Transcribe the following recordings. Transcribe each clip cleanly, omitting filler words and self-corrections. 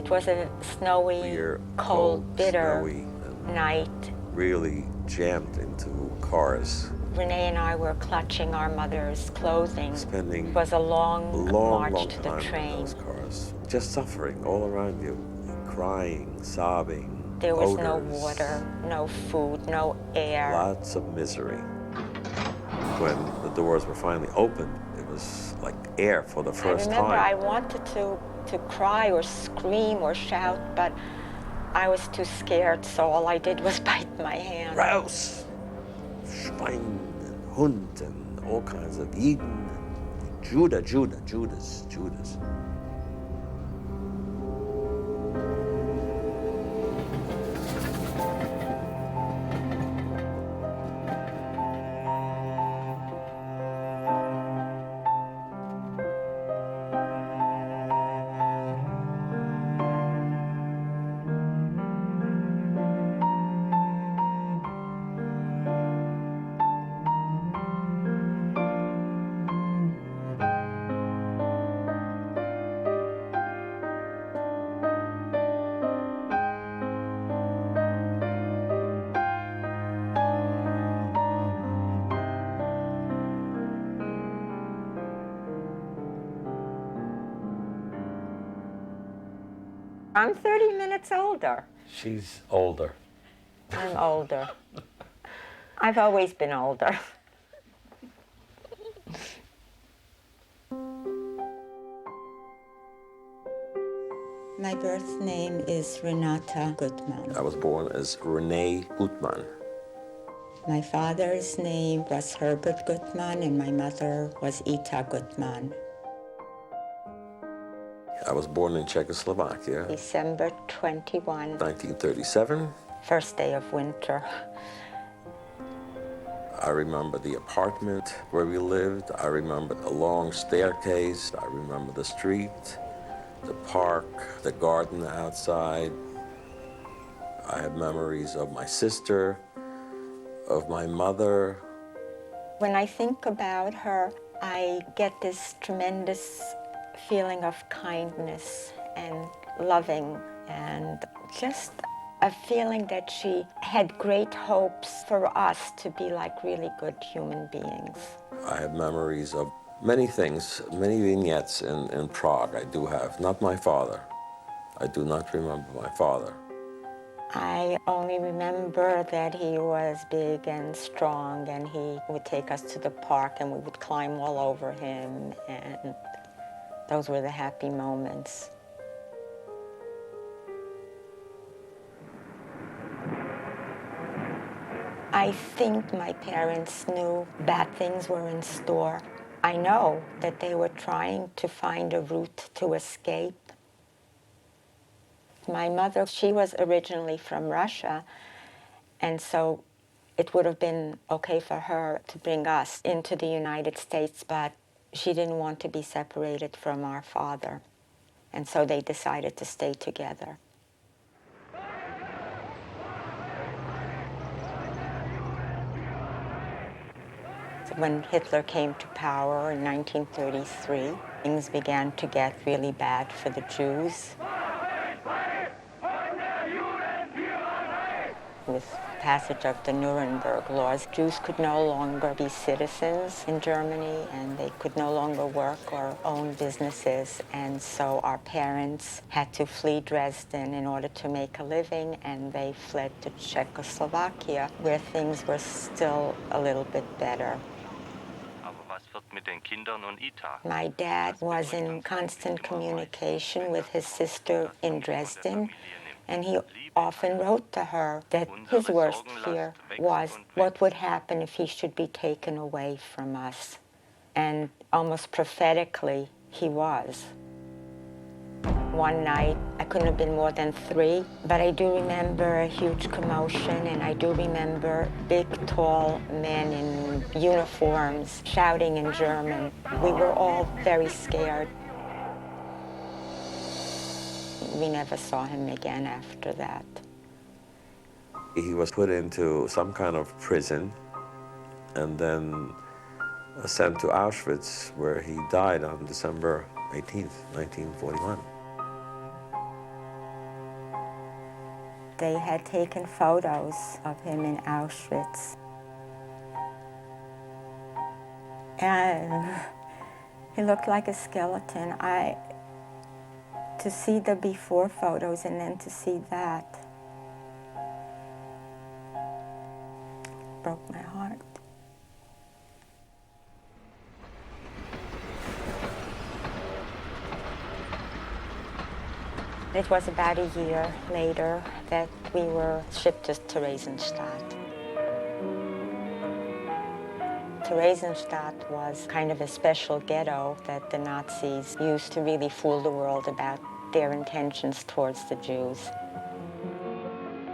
It was a snowy, clear, cold, bitter snowy, night. Really jammed into cars. Rene and I were clutching our mother's clothing. Spending It was a long march to the time train. in those cars. Just suffering all around you, crying, sobbing. There was odors, no water, no food, no air. Lots of misery. When the doors were finally opened, it was like air for the first time. I remember I wanted to cry or scream or shout, but I was too scared, so all I did was bite my hand. Raus! Schwein and Hund and all kinds of Eden. Judas. I'm 30 minutes older. She's older. I'm older. I've always been older. My birth name is Renata Guttman. I was born as Rene Guttman. My father's name was Herbert Guttman and my mother was Ita Guttman. I was born in Czechoslovakia. December 21. 1937. First day of winter. I remember the apartment where we lived. I remember the long staircase. I remember the street, the park, the garden outside. I have memories of my sister, of my mother. When I think about her, I get this tremendous feeling of kindness and loving and just a feeling that she had great hopes for us to be like really good human beings. I have memories of many things, many vignettes in Prague I do have. Not my father. I do not remember my father. I only remember that he was big and strong and he would take us to the park and we would climb all over him, and those were the happy moments. I think my parents knew bad things were in store. I know that they were trying to find a route to escape. My mother, she was originally from Russia, and so it would have been okay for her to bring us into the United States, but she didn't want to be separated from our father, and so they decided to stay together. When Hitler came to power in 1933, things began to get really bad for the Jews. With passage of the Nuremberg laws, Jews could no longer be citizens in Germany, and they could no longer work or own businesses, and so our parents had to flee Dresden in order to make a living, and they fled to Czechoslovakia, where things were still a little bit better. My dad was in constant communication with his sister in Dresden, and he often wrote to her that his worst fear was what would happen if he should be taken away from us. And almost prophetically, he was. One night, I couldn't have been more than 3, but I do remember a huge commotion, and I do remember big, tall men in uniforms shouting in German. We were all very scared. We never saw him again after that. He was put into some kind of prison and then sent to Auschwitz, where he died on December 18th, 1941. They had taken photos of him in Auschwitz. And he looked like a skeleton. To see the before photos and then to see that broke my heart. It was about a year later that we were shipped to Theresienstadt. Theresienstadt was kind of a special ghetto that the Nazis used to really fool the world about their intentions towards the Jews.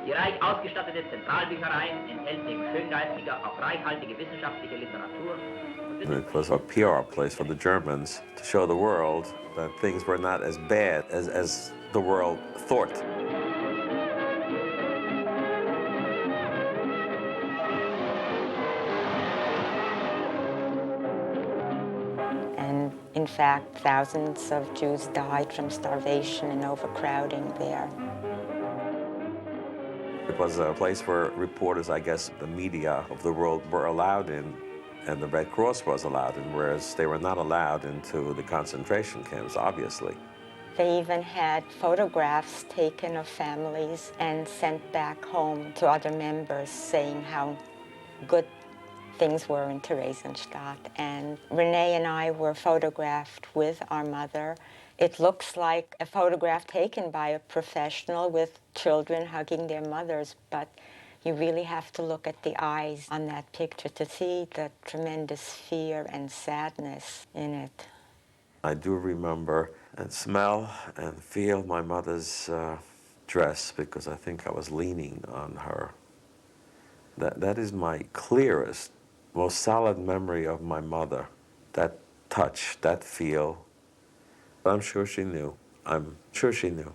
Die reich ausgestattete Zentralbücherei enthält neben schöngeistige auch reichhaltige wissenschaftliche Literatur. It was a PR place for the Germans to show the world that things were not as bad as the world thought. And in fact, thousands of Jews died from starvation and overcrowding there. It was a place where reporters, I guess, the media of the world were allowed in, and the Red Cross was allowed in, whereas they were not allowed into the concentration camps, obviously. They even had photographs taken of families and sent back home to other members saying how good things were in Theresienstadt. And Rene and I were photographed with our mother. It looks like a photograph taken by a professional with children hugging their mothers, but you really have to look at the eyes on that picture to see the tremendous fear and sadness in it. I do remember and smell and feel my mother's dress because I think I was leaning on her. That is my clearest, most solid memory of my mother. That touch, that feel. I'm sure she knew. I'm sure she knew.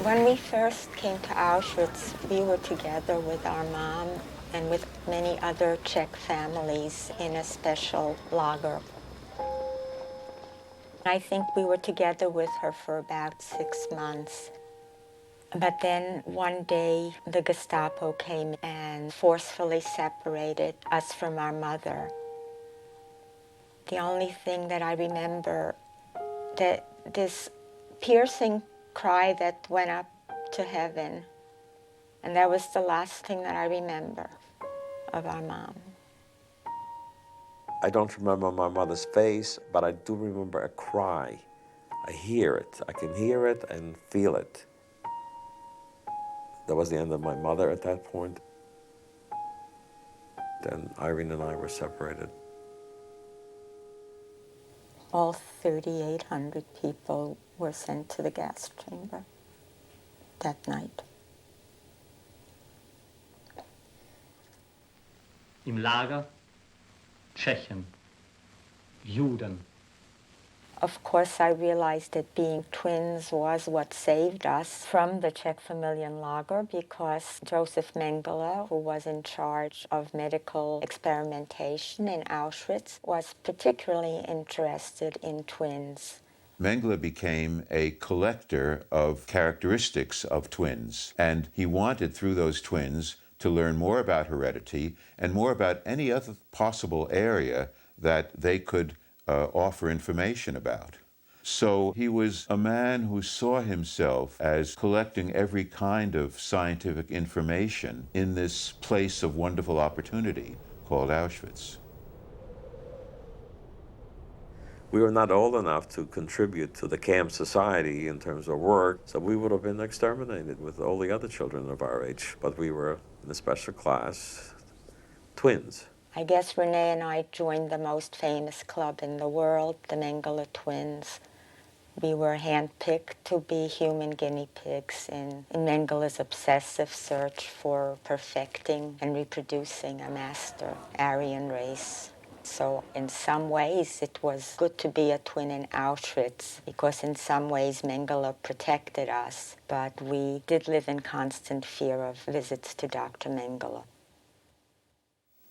When we first came to Auschwitz, we were together with our mom and with many other Czech families in a special lager. I think we were together with her for about 6 months. But then one day, the Gestapo came and forcefully separated us from our mother. The only thing that I remember, this piercing cry that went up to heaven. And that was the last thing that I remember of our mom. I don't remember my mother's face, but I do remember a cry. I hear it. I can hear it and feel it. That was the end of my mother at that point. Then Irene and I were separated. All 3,800 people were sent to the gas chamber that night. Im Lager Tschechen, Juden. Of course, I realized that being twins was what saved us from the Czech Familien Lager because Joseph Mengele, who was in charge of medical experimentation in Auschwitz, was particularly interested in twins. Mengele became a collector of characteristics of twins, and he wanted, through those twins, to learn more about heredity and more about any other possible area that they could offer information about. So he was a man who saw himself as collecting every kind of scientific information in this place of wonderful opportunity called Auschwitz. We were not old enough to contribute to the camp society in terms of work, so we would have been exterminated with all the other children of our age. But we were in a special class, twins. I guess Rene and I joined the most famous club in the world, the Mengele twins. We were handpicked to be human guinea pigs in Mengele's obsessive search for perfecting and reproducing a master Aryan race. So in some ways it was good to be a twin in Auschwitz, because in some ways Mengele protected us, but we did live in constant fear of visits to Dr. Mengele.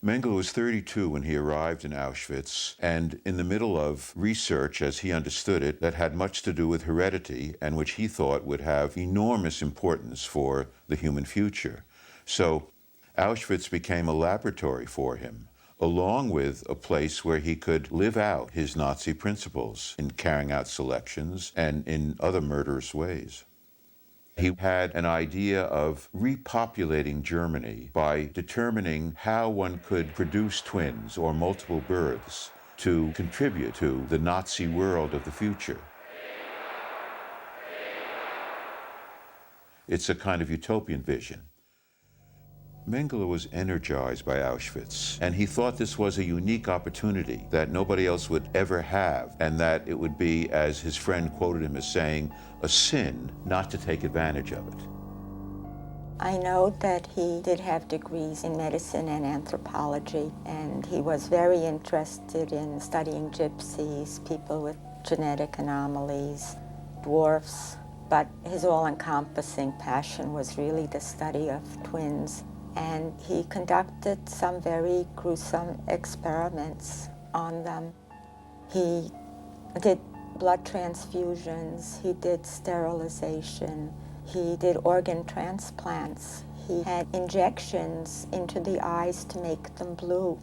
Mengele was 32 when he arrived in Auschwitz, and in the middle of research, as he understood it, that had much to do with heredity and which he thought would have enormous importance for the human future. So Auschwitz became a laboratory for him, along with a place where he could live out his Nazi principles in carrying out selections and in other murderous ways. He had an idea of repopulating Germany by determining how one could produce twins or multiple births to contribute to the Nazi world of the future. It's a kind of utopian vision. Mengele was energized by Auschwitz, and he thought this was a unique opportunity that nobody else would ever have, and that it would be, as his friend quoted him as saying, a sin not to take advantage of it. I know that he did have degrees in medicine and anthropology, and he was very interested in studying gypsies, people with genetic anomalies, dwarfs, but his all-encompassing passion was really the study of twins. And he conducted some very gruesome experiments on them. He did blood transfusions, he did sterilization, he did organ transplants, he had injections into the eyes to make them blue.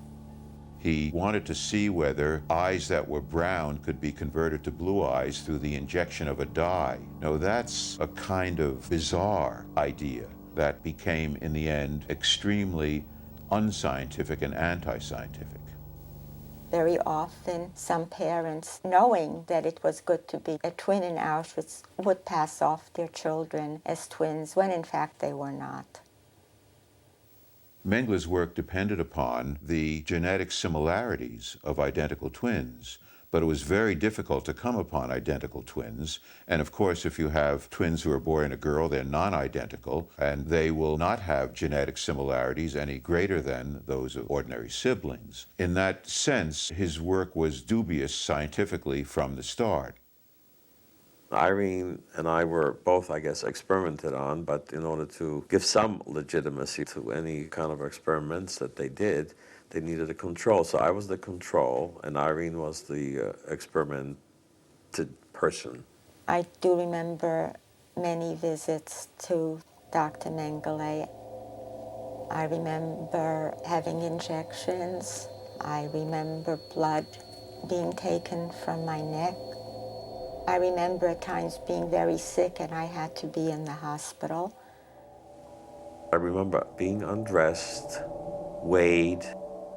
He wanted to see whether eyes that were brown could be converted to blue eyes through the injection of a dye. Now, that's a kind of bizarre idea that became, in the end, extremely unscientific and anti-scientific. Very often, some parents, knowing that it was good to be a twin in Auschwitz, would pass off their children as twins when in fact they were not. Mengele's work depended upon the genetic similarities of identical twins, but it was very difficult to come upon identical twins. And of course, if you have twins who are a boy and a girl, they're non-identical, and they will not have genetic similarities any greater than those of ordinary siblings. In that sense, his work was dubious scientifically from the start. Irene and I were both, I guess, experimented on, but in order to give some legitimacy to any kind of experiments that they did, they needed a control. So I was the control, and Irene was the experimented person. I do remember many visits to Dr. Mengele. I remember having injections. I remember blood being taken from my neck. I remember at times being very sick and I had to be in the hospital. I remember being undressed, weighed,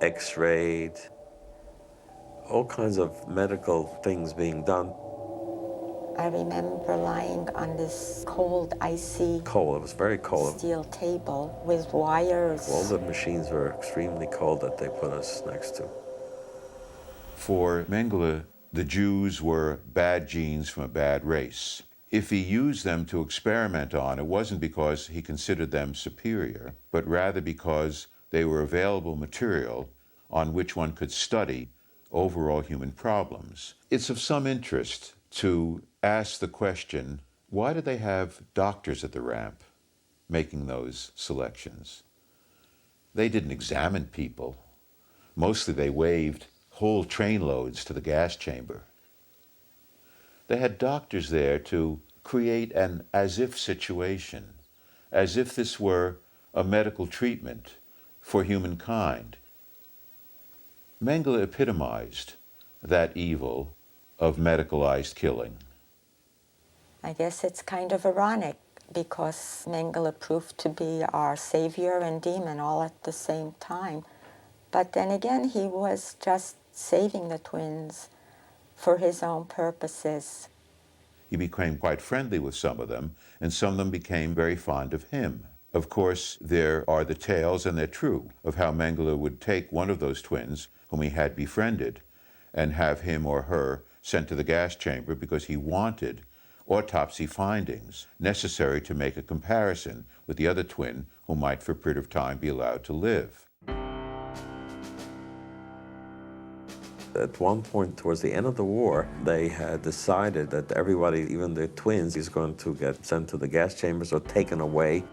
x-rayed, all kinds of medical things being done. I remember lying on this cold, icy, Cold, it was very cold. Steel table with wires. All the machines were extremely cold that they put us next to. For Mengele, the Jews were bad genes from a bad race. If he used them to experiment on, it wasn't because he considered them superior, but rather because they were available material on which one could study overall human problems. It's of some interest to ask the question, why did they have doctors at the ramp making those selections? They didn't examine people. Mostly they waved whole trainloads to the gas chamber. They had doctors there to create an as-if situation, as if this were a medical treatment for humankind. Mengele epitomized that evil of medicalized killing. I guess it's kind of ironic because Mengele proved to be our savior and demon all at the same time. But then again, he was just saving the twins for his own purposes. He became quite friendly with some of them, and some of them became very fond of him. Of course, there are the tales, and they're true, of how Mengele would take one of those twins whom he had befriended and have him or her sent to the gas chamber because he wanted autopsy findings necessary to make a comparison with the other twin who might for a period of time be allowed to live. At one point towards the end of the war, they had decided that everybody, even the twins, is going to get sent to the gas chambers or taken away.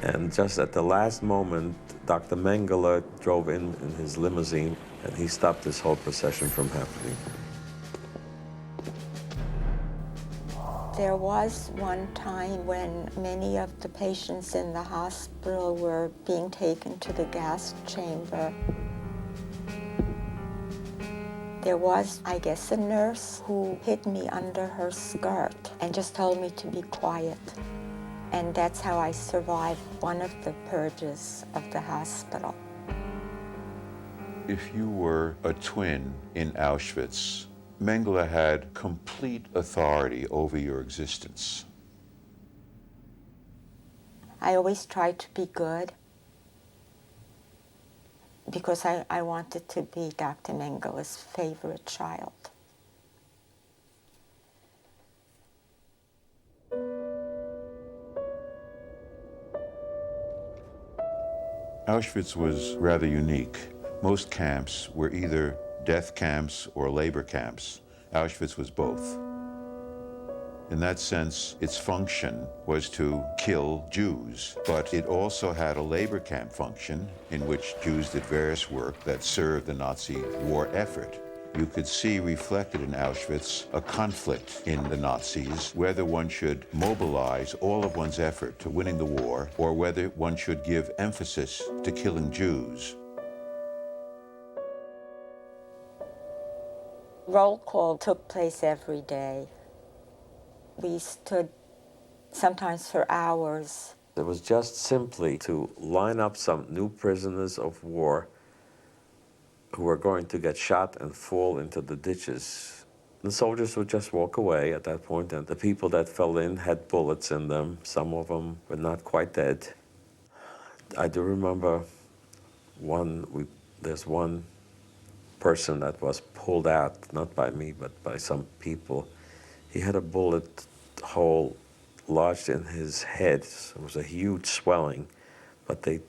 And just at the last moment, Dr. Mengele drove in his limousine, and he stopped this whole procession from happening. There was one time when many of the patients in the hospital were being taken to the gas chamber. There was, I guess, a nurse who hid me under her skirt and just told me to be quiet. And that's how I survived one of the purges of the hospital. If you were a twin in Auschwitz, Mengele had complete authority over your existence. I always tried to be good because I wanted to be Dr. Mengele's favorite child. Auschwitz was rather unique. Most camps were either death camps or labor camps. Auschwitz was both. In that sense, its function was to kill Jews, but it also had a labor camp function in which Jews did various work that served the Nazi war effort. You could see reflected in Auschwitz a conflict in the Nazis, whether one should mobilize all of one's effort to winning the war or whether one should give emphasis to killing Jews. Roll call took place every day. We stood sometimes for hours. It was just simply to line up some new prisoners of war who were going to get shot and fall into the ditches. The soldiers would just walk away at that point, and the people that fell in had bullets in them. Some of them were not quite dead. I do remember there's one person that was pulled out, not by me, but by some people. He had a bullet hole lodged in his head. It was a huge swelling, but they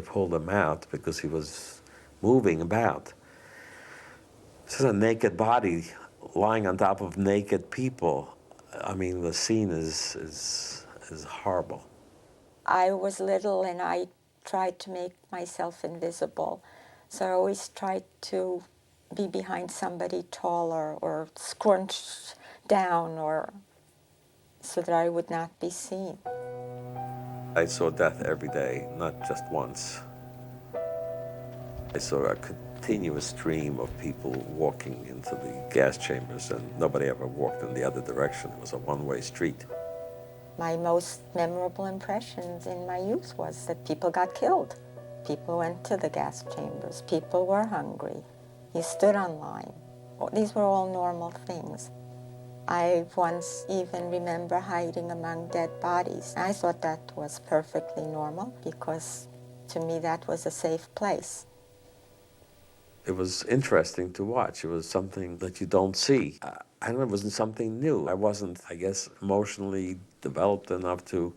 pulled him out because he was moving about. This is a naked body lying on top of naked people. I mean, the scene is horrible. I was little and I tried to make myself invisible. So I always tried to be behind somebody taller or scrunched down or so that I would not be seen. I saw death every day, not just once. I saw a continuous stream of people walking into the gas chambers, and nobody ever walked in the other direction. It was a one-way street. My most memorable impressions in my youth was that people got killed. People went to the gas chambers. People were hungry. You stood on line. These were all normal things. I once even remember hiding among dead bodies. I thought that was perfectly normal because to me that was a safe place. It was interesting to watch. It was something that you don't see. I don't know, it wasn't something new. I wasn't, I guess, emotionally developed enough to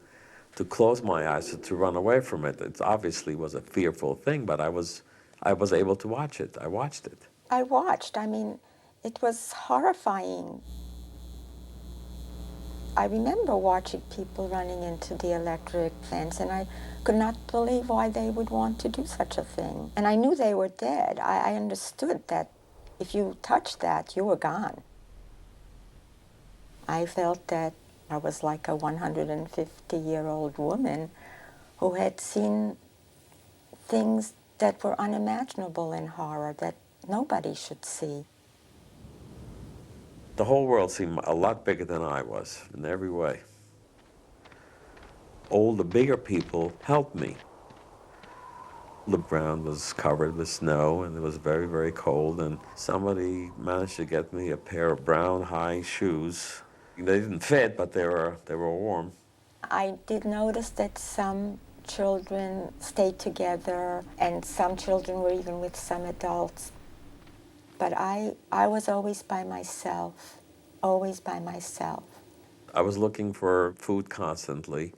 close my eyes, to run away from it. It obviously was a fearful thing, but I was able to watch it. I watched it. I watched. I mean, it was horrifying. I remember watching people running into the electric fence, and I could not believe why they would want to do such a thing. And I knew they were dead. I understood that if you touched that, you were gone. I felt that I was like a 150-year-old woman who had seen things that were unimaginable in horror that nobody should see. The whole world seemed a lot bigger than I was in every way. All the bigger people helped me. The ground was covered with snow and it was very, very cold, and somebody managed to get me a pair of brown high shoes. They didn't fit, but they were warm. I did notice that some children stayed together and some children were even with some adults. But I was always by myself, always by myself. I was looking for food constantly.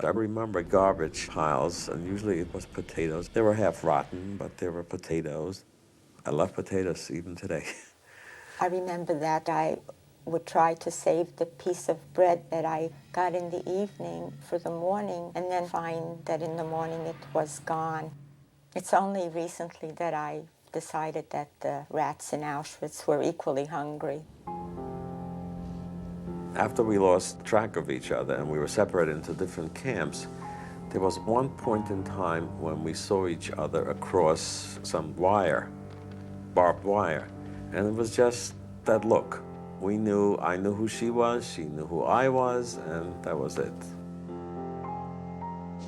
I remember garbage piles, and usually it was potatoes. They were half rotten, but they were potatoes. I love potatoes even today. I remember that I would try to save the piece of bread that I got in the evening for the morning and then find that in the morning it was gone. It's only recently that I decided that the rats in Auschwitz were equally hungry. After we lost track of each other and we were separated into different camps, there was one point in time when we saw each other across some wire, barbed wire, and it was just that look. I knew who she knew who I was, and that was it.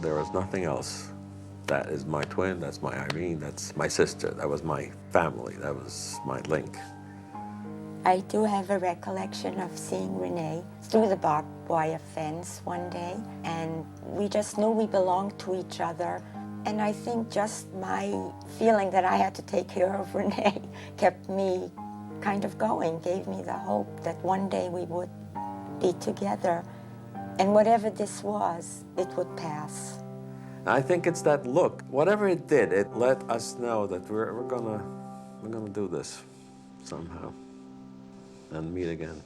There was nothing else. That is my twin, that's my Irene, that's my sister, that was my family, that was my link. I do have a recollection of seeing Rene through the barbed wire fence one day, and we just knew we belonged to each other. And I think just my feeling that I had to take care of Rene kept me kind of going, gave me the hope that one day we would be together. And whatever this was, it would pass. I think it's that look. Whatever it did, it let us know that we're gonna do this somehow and meet again.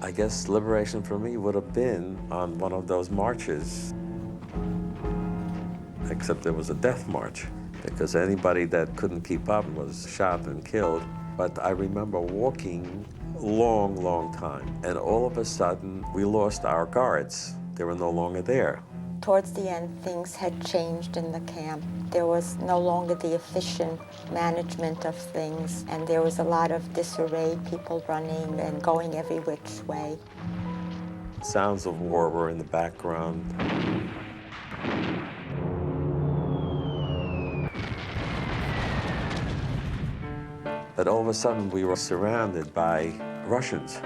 I guess liberation for me would have been on one of those marches, except it was a death march, because anybody that couldn't keep up was shot and killed. But I remember walking a long, long time, and all of a sudden, we lost our guards. They were no longer there. Towards the end, things had changed in the camp. There was no longer the efficient management of things, and there was a lot of disarray, people running and going every which way. Sounds of war were in the background. But all of a sudden, we were surrounded by Russians.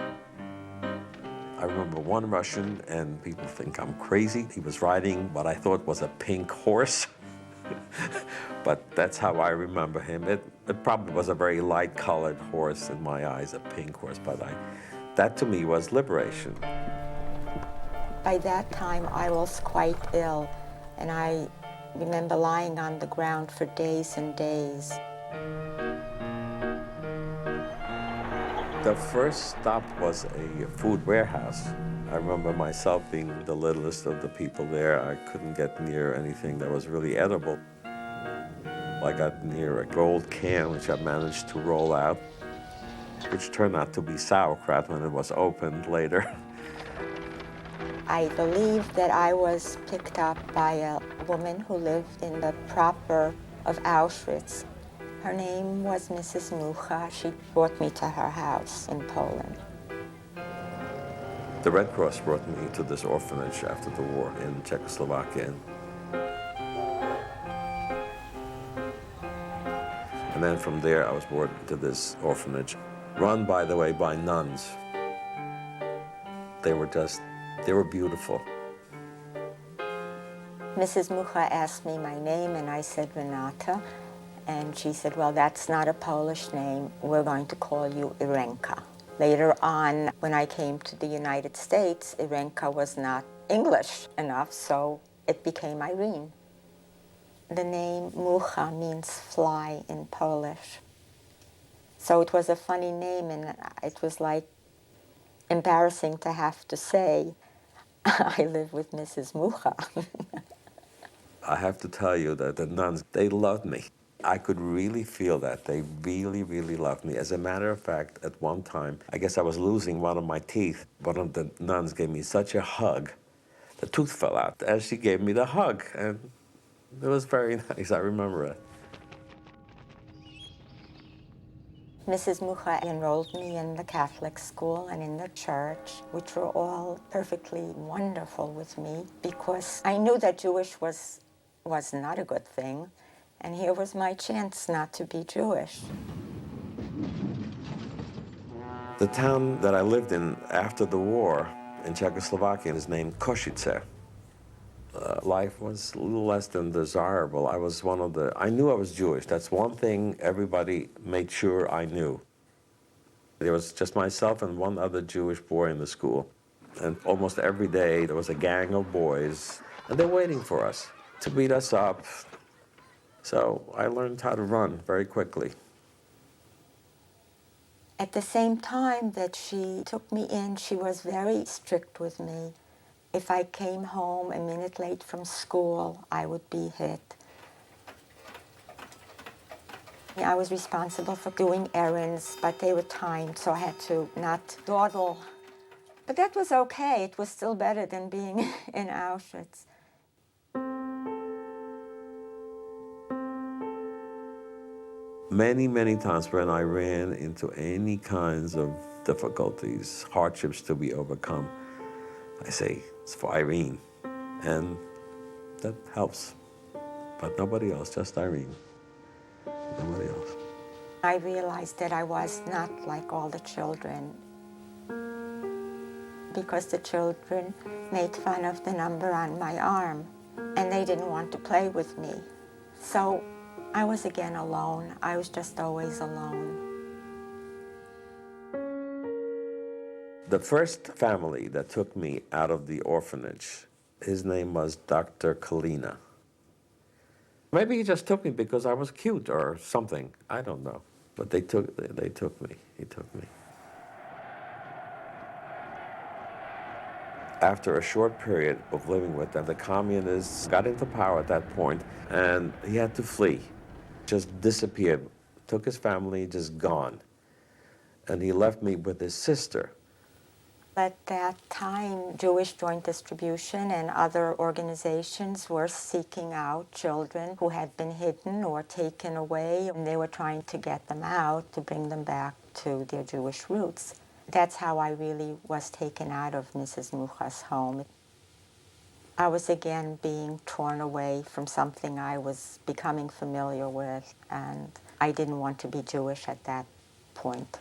I remember one Russian, and people think I'm crazy. He was riding what I thought was a pink horse. But that's how I remember him. It probably was a very light-colored horse in my eyes, a pink horse, but that to me was liberation. By that time, I was quite ill, and I remember lying on the ground for days and days. The first stop was a food warehouse. I remember myself being the littlest of the people there. I couldn't get near anything that was really edible. I got near a gold can, which I managed to roll out, which turned out to be sauerkraut when it was opened later. I believe that I was picked up by a woman who lived in the proper of Auschwitz. Her name was Mrs. Mucha. She brought me to her house in Poland. The Red Cross brought me to this orphanage after the war in Czechoslovakia. And then from there, I was brought to this orphanage, run, by the way, by nuns. They were beautiful. Mrs. Mucha asked me my name, and I said Renata. And she said, well, that's not a Polish name. We're going to call you Irenka. Later on, when I came to the United States, Irenka was not English enough, so it became Irene. The name Mucha means fly in Polish. So it was a funny name, and it was like embarrassing to have to say, I live with Mrs. Mucha. I have to tell you that the nuns, they loved me. I could really feel that. They really, really loved me. As a matter of fact, at one time, I guess I was losing one of my teeth. One of the nuns gave me such a hug. The tooth fell out as she gave me the hug, and it was very nice. I remember it. Mrs. Mucha enrolled me in the Catholic school and in the church, which were all perfectly wonderful with me, because I knew that Jewish was not a good thing, and here was my chance not to be Jewish. The town that I lived in after the war in Czechoslovakia is named Košice. Life was a little less than desirable. I knew I was Jewish. That's one thing everybody made sure I knew. There was just myself and one other Jewish boy in the school. And almost every day there was a gang of boys, and they're waiting for us to beat us up. So I learned how to run very quickly. At the same time that she took me in, she was very strict with me. If I came home a minute late from school, I would be hit. I was responsible for doing errands, but they were timed, so I had to not dawdle. But that was okay. It was still better than being in Auschwitz. Many, many times when I ran into any kinds of difficulties, hardships to be overcome, I say, it's for Irene. And that helps. But nobody else, just Irene. Nobody else. I realized that I was not like all the children, because the children made fun of the number on my arm, and they didn't want to play with me. So I was again alone. I was just always alone. The first family that took me out of the orphanage, his name was Dr. Kalina. Maybe he just took me because I was cute or something. I don't know. But they took me. He took me. After a short period of living with them, the communists got into power at that point, and he had to flee. Just disappeared. Took his family, just gone. And he left me with his sister. At that time, Jewish Joint Distribution and other organizations were seeking out children who had been hidden or taken away, and they were trying to get them out to bring them back to their Jewish roots. That's how I really was taken out of Mrs. Mucha's home. I was again being torn away from something I was becoming familiar with, and I didn't want to be Jewish at that point.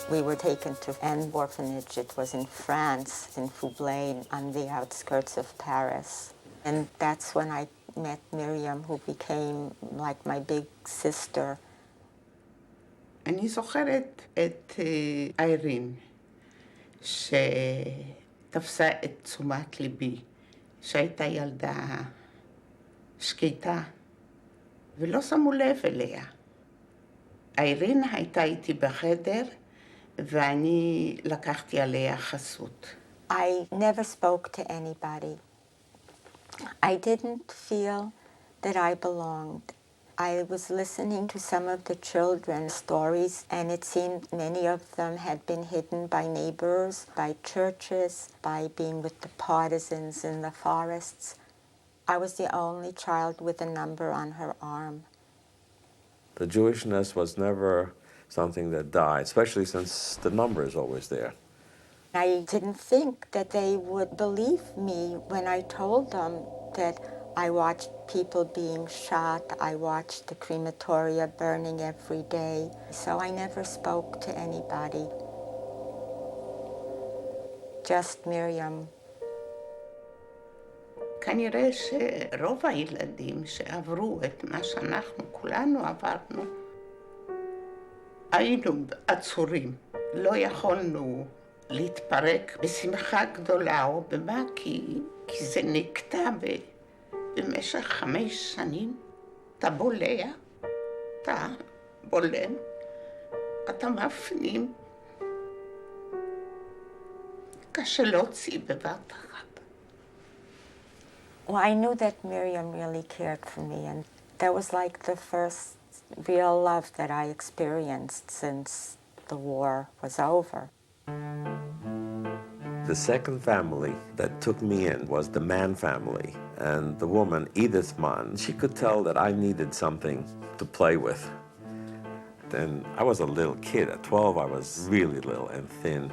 We were taken to an orphanage. It was in France, in Foublay, on the outskirts of Paris. And that's when I met Miriam, who became like my big sister. אני זוכרת את איירין, שתפסה את תשומת ליבי, שהייתה ילדה שקטה, ולא שמו לב אליה. איירין הייתה איתי בחדר, ואני לקחתי עליה חסות. I never spoke to anybody. I didn't feel that I belonged. I was listening to some of the children's stories, and it seemed many of them had been hidden by neighbors, by churches, by being with the partisans in the forests. I was the only child with a number on her arm. The Jewishness was never something that died, especially since the number is always there. I didn't think that they would believe me when I told them that I watched people being shot, I watched the crematoria burning every day, so I never spoke to anybody. Just Miriam. כנראה שרוב הילדים שעברו את מה שאנחנו כולנו עברנו, היינו עצורים. לא יכולנו להתפרק בשמחה גדולה או במה, כי זה נקטע במשך 5 שנים. אתה בולע, אתה בולם, אתה מפנים. קשה להוציא בבת אחת. Well, I knew that Miriam really cared for me, and that was like the first real love that I experienced since the war was over. The second family that took me in was the Mann family, and the woman, Edith Mann, she could tell that I needed something to play with. And I was a little kid. At 12, I was really little and thin.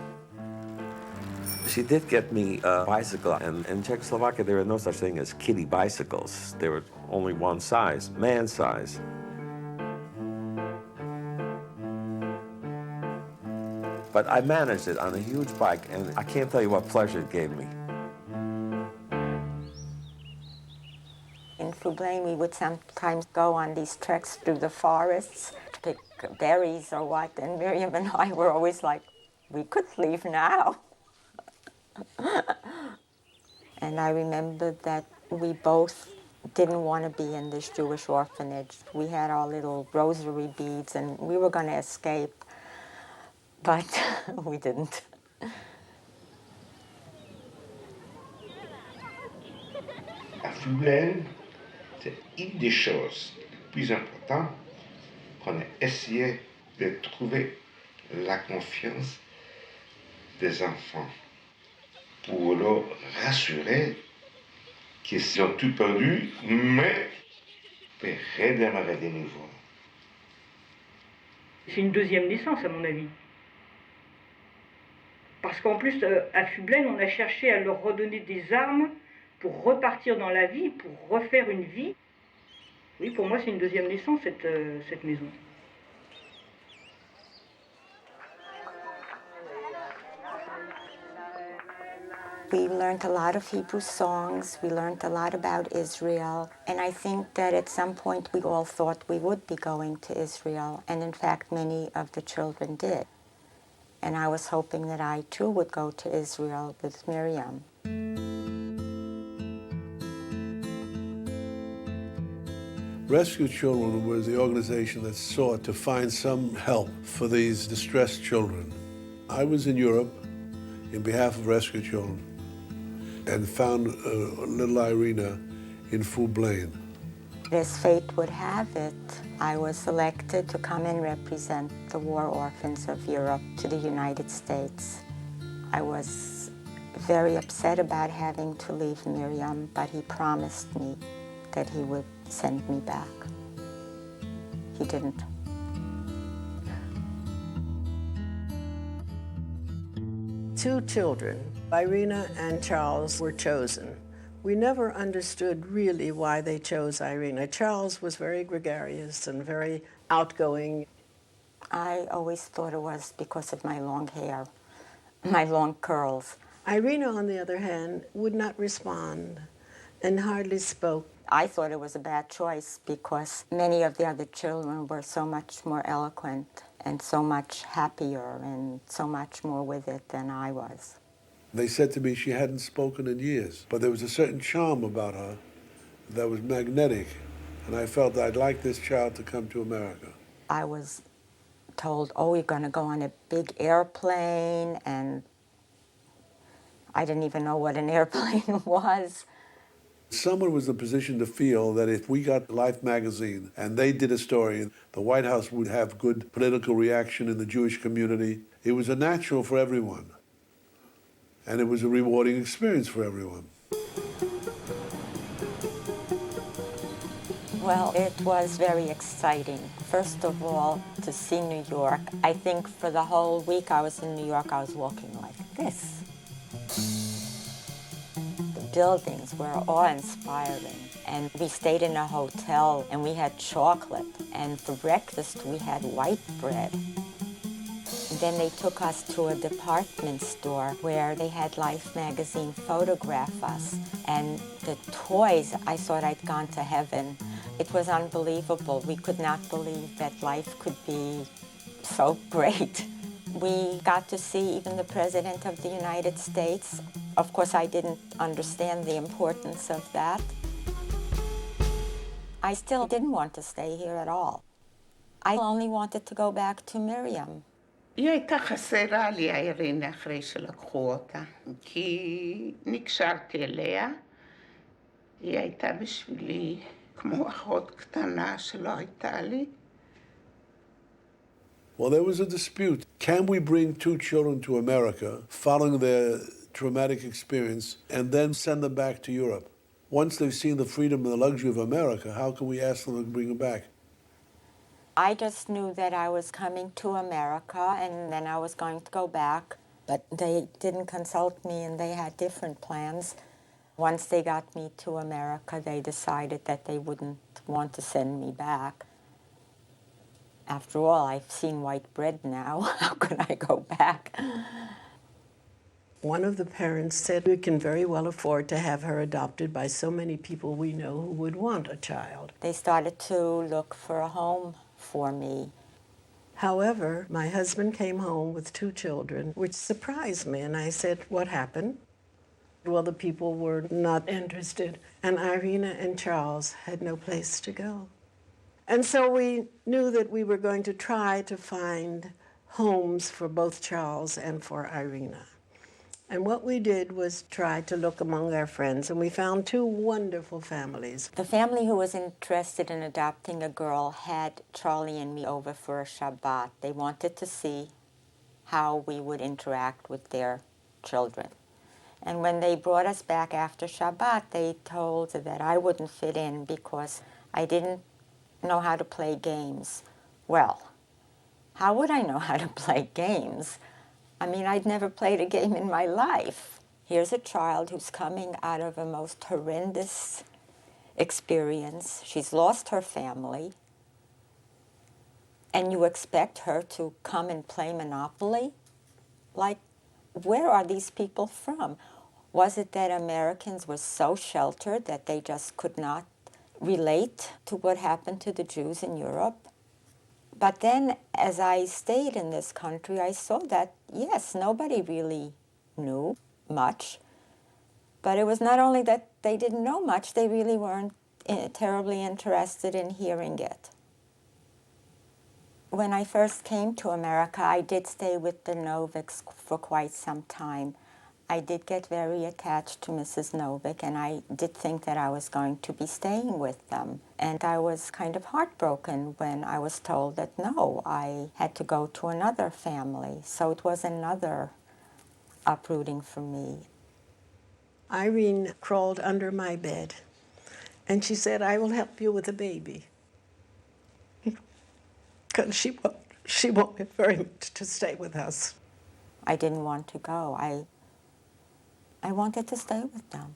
She did get me a bicycle, and in Czechoslovakia there were no such thing as kiddie bicycles. They were only one size, man size. But I managed it on a huge bike, and I can't tell you what pleasure it gave me. In Fublain, we would sometimes go on these treks through the forests to pick berries or what, and Miriam and I were always like, we could leave now. And I remember that we both didn't want to be in this Jewish orphanage. We had our little rosary beads, and we were going to escape, but we didn't. À Fublain, c'est une des choses les plus importantes qu'on a essayé de trouver la confiance des enfants pour leur rassurer qu'ils ont tout perdu, mais pour redémarrer de nouveau. C'est une deuxième naissance, à mon avis. Parce qu'en plus, à Fublain, on a cherché à leur redonner des armes pour repartir dans la vie, pour refaire une vie. Oui, pour moi, c'est une deuxième naissance, cette maison. We learned a lot of Hebrew songs, we learned a lot about Israel, and I think that at some point we all thought we would be going to Israel, and in fact many of the children did. And I was hoping that I too would go to Israel with Miriam. Rescue Children was the organization that sought to find some help for these distressed children. I was in Europe in behalf of Rescue Children and found little Irene in Fublain. As fate would have it, I was selected to come and represent the war orphans of Europe to the United States. I was very upset about having to leave Miriam, but he promised me that he would send me back. He didn't. Two children, Irene and Charles, were chosen. We never understood really why they chose Irene. Charles was very gregarious and very outgoing. I always thought it was because of my long hair, my long curls. Irene, on the other hand, would not respond and hardly spoke. I thought it was a bad choice because many of the other children were so much more eloquent and so much happier and so much more with it than I was. They said to me she hadn't spoken in years, but there was a certain charm about her that was magnetic, and I felt I'd like this child to come to America. I was told, oh, you're going to go on a big airplane, and I didn't even know what an airplane was. Someone was in a position to feel that if we got Life magazine and they did a story, the White House would have good political reaction in the Jewish community. It was a natural for everyone. And it was a rewarding experience for everyone. Well, it was very exciting. First of all, to see New York. I think for the whole week I was in New York, I was walking like this. Buildings were awe-inspiring, and we stayed in a hotel and we had chocolate, and for breakfast we had white bread. And then they took us to a department store where they had Life magazine photograph us, and the toys, I thought I'd gone to heaven. It was unbelievable. We could not believe that life could be so great. We got to see even the President of the United States. Of course, I didn't understand the importance of that. I still didn't want to stay here at all. I only wanted to go back to Miriam. היא הייתה חסרה לי, אירנה, אחרי שלקחו אותה, כי נקשרתי אליה. היא הייתה בשבילי כמו אחות קטנה שלא הייתה לי. Well, there was a dispute. Can we bring two children to America following their traumatic experience and then send them back to Europe? Once they've seen the freedom and the luxury of America, how can we ask them to bring them back? I just knew that I was coming to America and then I was going to go back, but they didn't consult me and they had different plans. Once they got me to America, they decided that they wouldn't want to send me back. After all, I've seen white bread now. How could I go back? One of the parents said we can very well afford to have her adopted by so many people we know who would want a child. They started to look for a home for me. However, my husband came home with 2 children, which surprised me, and I said, "What happened?" Well, the people were not interested, and Irene and Charles had no place to go. And so we knew that we were going to try to find homes for both Charles and for Irene. And what we did was try to look among our friends, and we found 2 wonderful families. The family who was interested in adopting a girl had Charlie and me over for a Shabbat. They wanted to see how we would interact with their children. And when they brought us back after Shabbat, they told that I wouldn't fit in because I didn't know how to play games. Well, how would I know how to play games? I mean, I'd never played a game in my life. Here's a child who's coming out of a most horrendous experience. She's lost her family. And you expect her to come and play Monopoly? Like, where are these people from? Was it that Americans were so sheltered that they just could not relate to what happened to the Jews in Europe? But then, as I stayed in this country, I saw that, yes, nobody really knew much. But it was not only that they didn't know much, they really weren't terribly interested in hearing it. When I first came to America, I did stay with the Noviks for quite some time. I did get very attached to Mrs. Novik, and I did think that I was going to be staying with them. And I was kind of heartbroken when I was told that no, I had to go to another family. So it was another uprooting for me. Irene crawled under my bed, and she said, "I will help you with the baby." Because she wanted very much to stay with us. I didn't want to go. I wanted to stay with them.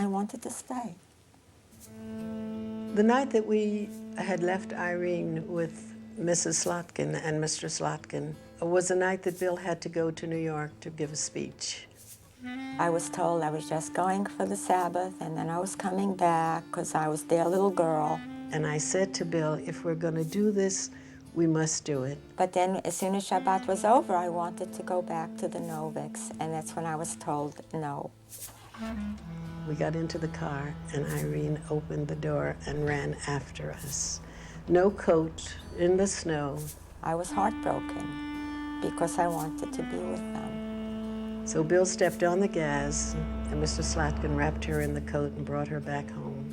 I wanted to stay. The night that we had left Irene with Mrs. Slotkin and Mr. Slotkin was a night that Bill had to go to New York to give a speech. I was told I was just going for the Sabbath, and then I was coming back because I was their little girl. And I said to Bill, if we're going to do this, we must do it. But then as soon as Shabbat was over, I wanted to go back to the Noviks, and that's when I was told no. We got into the car, and Irene opened the door and ran after us. No coat, in the snow. I was heartbroken because I wanted to be with them. So Bill stepped on the gas, and Mr. Slotkin wrapped her in the coat and brought her back home.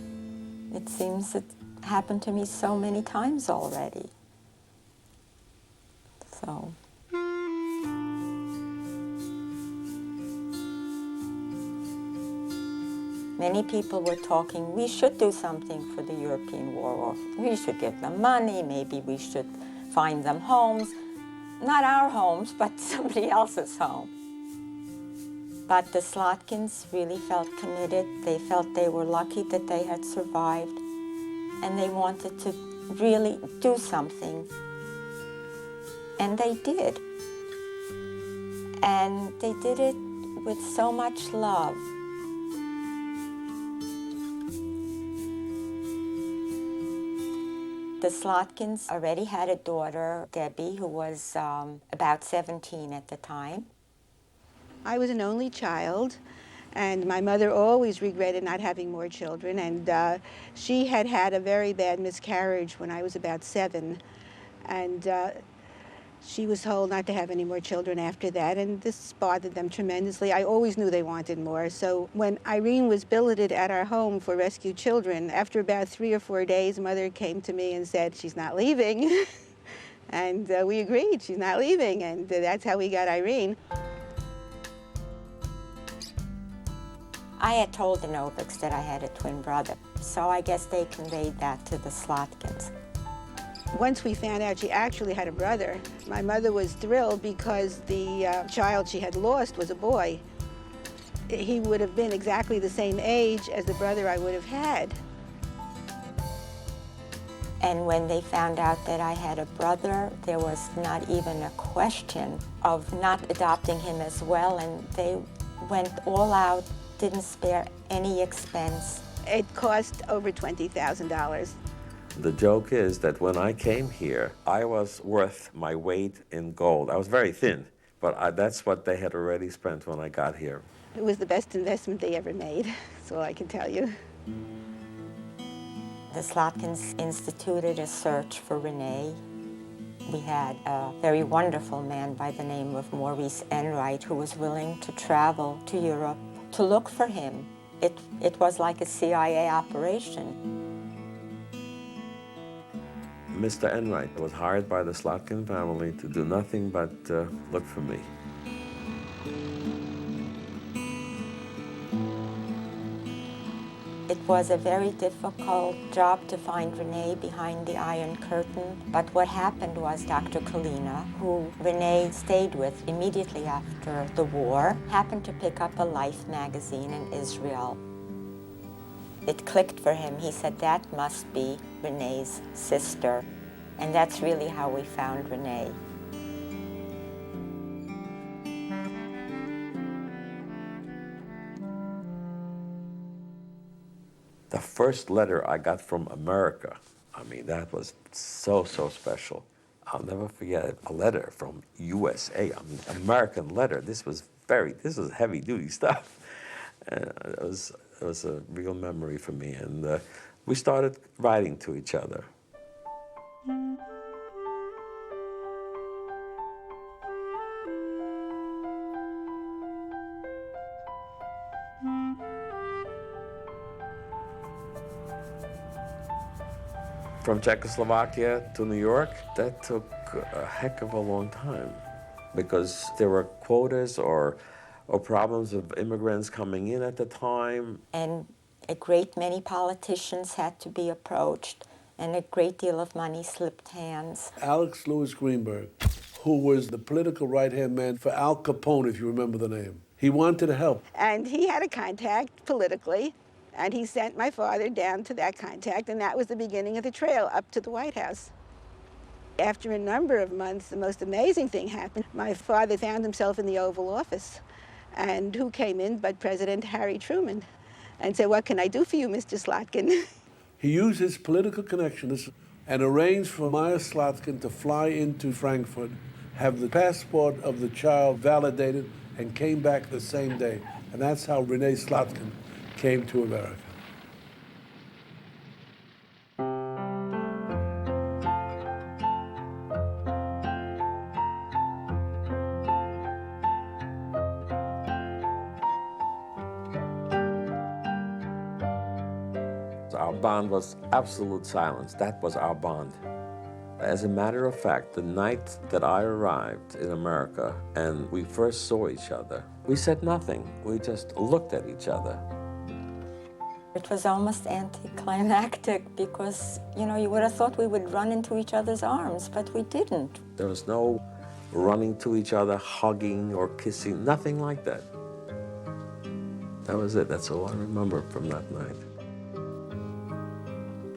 It seems it happened to me so many times already. So. Many people were talking, we should do something for the European war, or we should give them money, maybe we should find them homes. Not our homes, but somebody else's home. But the Slotkins really felt committed. They felt they were lucky that they had survived, and they wanted to really do something. And they did. And they did it with so much love. The Slotkins already had a daughter, Debbie, who was about 17 at the time. I was an only child, and my mother always regretted not having more children, and she had had a very bad miscarriage when I was about 7, and she was told not to have any more children after that, and this bothered them tremendously. I always knew they wanted more, so when Irene was billeted at our home for rescued children, after about 3 or 4 days, Mother came to me and said, she's not leaving, and we agreed, she's not leaving, and that's how we got Irene. I had told the Noviks that I had a twin brother, so I guess they conveyed that to the Slotkins. Once we found out she actually had a brother, my mother was thrilled because the child she had lost was a boy. He would have been exactly the same age as the brother I would have had. And when they found out that I had a brother, there was not even a question of not adopting him as well, and they went all out, didn't spare any expense. It cost over $20,000. The joke is that when I came here, I was worth my weight in gold. I was very thin, but that's what they had already spent when I got here. It was the best investment they ever made, that's all I can tell you. The Slotkins instituted a search for Rene. We had a very wonderful man by the name of Maurice Enright who was willing to travel to Europe to look for him. It was like a CIA operation. Mr. Enright was hired by the Slotkin family to do nothing but look for me. It was a very difficult job to find Rene behind the Iron Curtain, but what happened was Dr. Kalina, who Rene stayed with immediately after the war, happened to pick up a Life magazine in Israel. It clicked for him. He said, that must be Rene's sister. And that's really how we found Rene. The first letter I got from America, I mean, that was so special. I'll never forget it. A letter from USA, an American letter. This was heavy-duty stuff. It was a real memory for me, and we started writing to each other. From Czechoslovakia to New York, that took a heck of a long time because there were quotas or problems of immigrants coming in at the time. And a great many politicians had to be approached, and a great deal of money slipped hands. Alex Louis Greenberg, who was the political right-hand man for Al Capone, if you remember the name. He wanted to help. And he had a contact politically, and he sent my father down to that contact, and that was the beginning of the trail up to the White House. After a number of months, the most amazing thing happened. My father found himself in the Oval Office, and who came in but President Harry Truman, and said, what can I do for you, Mr. Slotkin? He used his political connections and arranged for Maya Slotkin to fly into Frankfurt, have the passport of the child validated, and came back the same day. And that's how Rene Slotkin came to America. Our bond was absolute silence. That was our bond. As a matter of fact, the night that I arrived in America and we first saw each other, we said nothing. We just looked at each other. It was almost anticlimactic because, you would have thought we would run into each other's arms, but we didn't. There was no running to each other, hugging or kissing, nothing like that. That was it. That's all I remember from that night.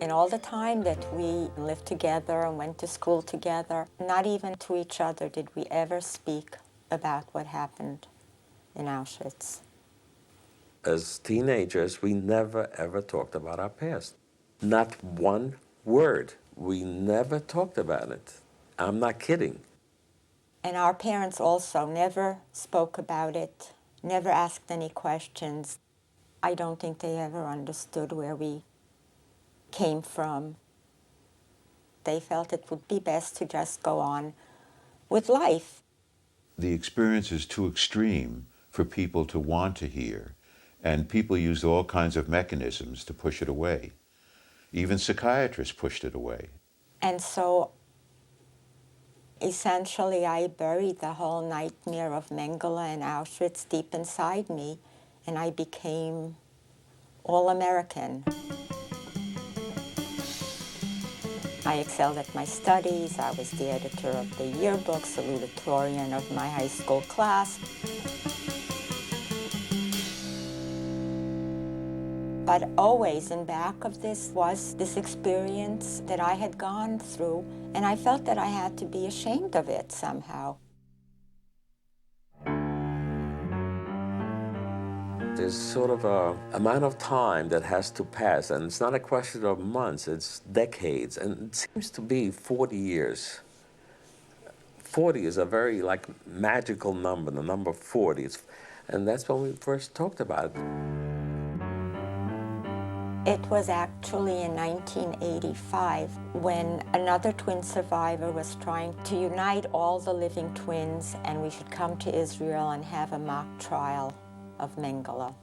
And all the time that we lived together and went to school together, not even to each other did we ever speak about what happened in Auschwitz. As teenagers, we never, ever talked about our past. Not one word. We never talked about it. I'm not kidding. And our parents also never spoke about it, never asked any questions. I don't think they ever understood where we came from. They felt it would be best to just go on with life. The experience is too extreme for people to want to hear, and people used all kinds of mechanisms to push it away. Even psychiatrists pushed it away. And so, essentially, I buried the whole nightmare of Mengele and Auschwitz deep inside me, and I became all-American. I excelled at my studies. I was the editor of the yearbook, salutatorian of my high school class. But always in back of this was this experience that I had gone through, and I felt that I had to be ashamed of it somehow. There's sort of a amount of time that has to pass, and it's not a question of months, it's decades, and it seems to be 40 years. 40 is a very magical number, the number 40. And that's when we first talked about it. It was actually in 1985 when another twin survivor was trying to unite all the living twins, and we should come to Israel and have a mock trial of Mengele.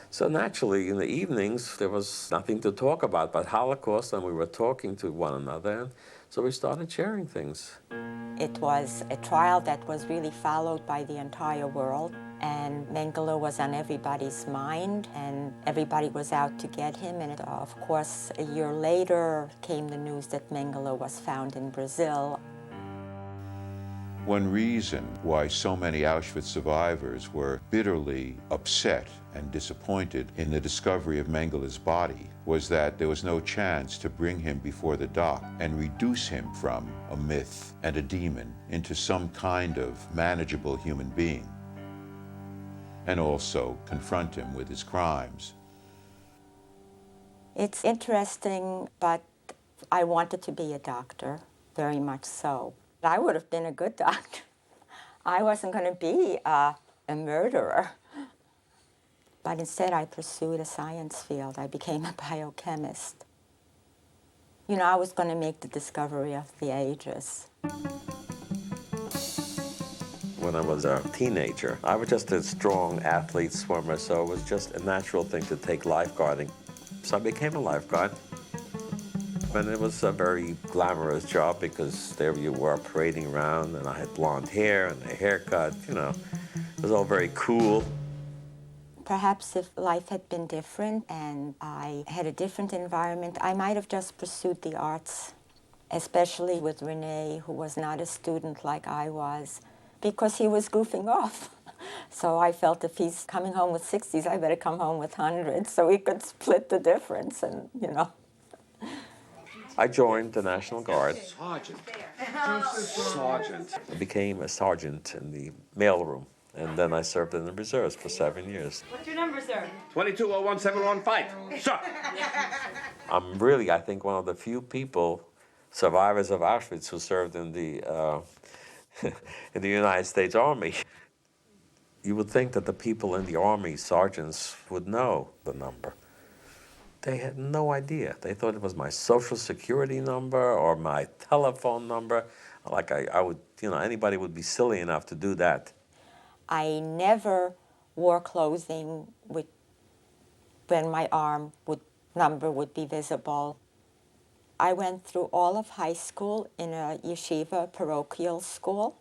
So naturally, in the evenings, there was nothing to talk about but Holocaust, and we were talking to one another, and so we started sharing things. It was a trial that was really followed by the entire world, and Mengele was on everybody's mind, and everybody was out to get him. And of course, a year later came the news that Mengele was found in Brazil. One reason why so many Auschwitz survivors were bitterly upset and disappointed in the discovery of Mengele's body was that there was no chance to bring him before the dock and reduce him from a myth and a demon into some kind of manageable human being, and also confront him with his crimes. It's interesting, but I wanted to be a doctor, very much so. I would have been a good doctor. I wasn't going to be a murderer. But instead, I pursued a science field. I became a biochemist. You know, I was going to make the discovery of the ages. When I was a teenager, I was just a strong athlete swimmer, so it was just a natural thing to take lifeguarding. So I became a lifeguard. And it was a very glamorous job because there you were parading around, and I had blonde hair and a haircut, you know. It was all very cool. Perhaps if life had been different and I had a different environment, I might have just pursued the arts, especially with Rene, who was not a student like I was, because he was goofing off. So I felt if he's coming home with 60s, I better come home with 100s, so we could split the difference and, you know. I joined the National Guard. Sergeant. I became a sergeant in the mailroom, and then I served in the reserves for 7 years. What's your number, sir? 2201-715. Sir! I'm really, I think, one of the few people, survivors of Auschwitz, who served in the in the United States Army. You would think that the people in the Army, sergeants, would know the number. They had no idea. They thought it was my social security number or my telephone number. Like I would, you know, anybody would be silly enough to do that. I never wore clothing when my number would be visible. I went through all of high school in a yeshiva parochial school.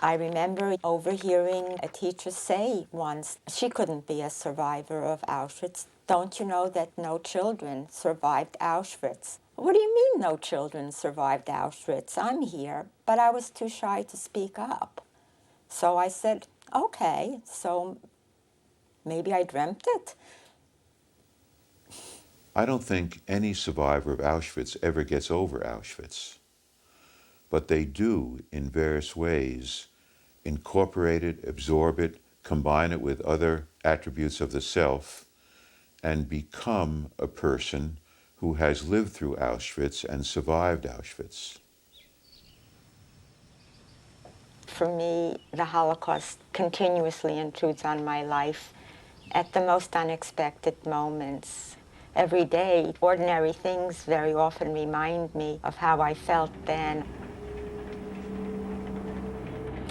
I remember overhearing a teacher say once, she couldn't be a survivor of Auschwitz. Don't you know that no children survived Auschwitz? What do you mean no children survived Auschwitz? I'm here. But I was too shy to speak up. So I said, okay, so maybe I dreamt it. I don't think any survivor of Auschwitz ever gets over Auschwitz. But they do, in various ways, incorporate it, absorb it, combine it with other attributes of the self, and become a person who has lived through Auschwitz and survived Auschwitz. For me, the Holocaust continuously intrudes on my life at the most unexpected moments. Every day, ordinary things very often remind me of how I felt then.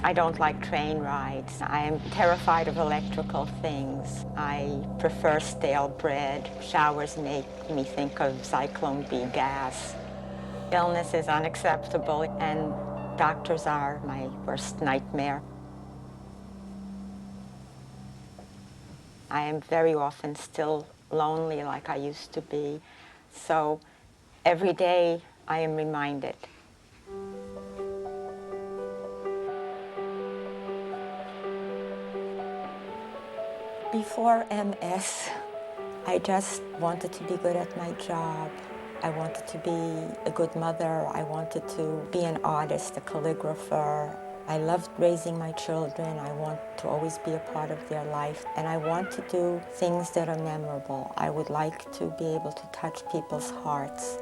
I don't like train rides. I am terrified of electrical things. I prefer stale bread. Showers make me think of Zyklon B gas. Illness is unacceptable, and doctors are my worst nightmare. I am very often still lonely like I used to be. So every day I am reminded. Before MS, I just wanted to be good at my job. I wanted to be a good mother. I wanted to be an artist, a calligrapher. I loved raising my children. I want to always be a part of their life. And I want to do things that are memorable. I would like to be able to touch people's hearts.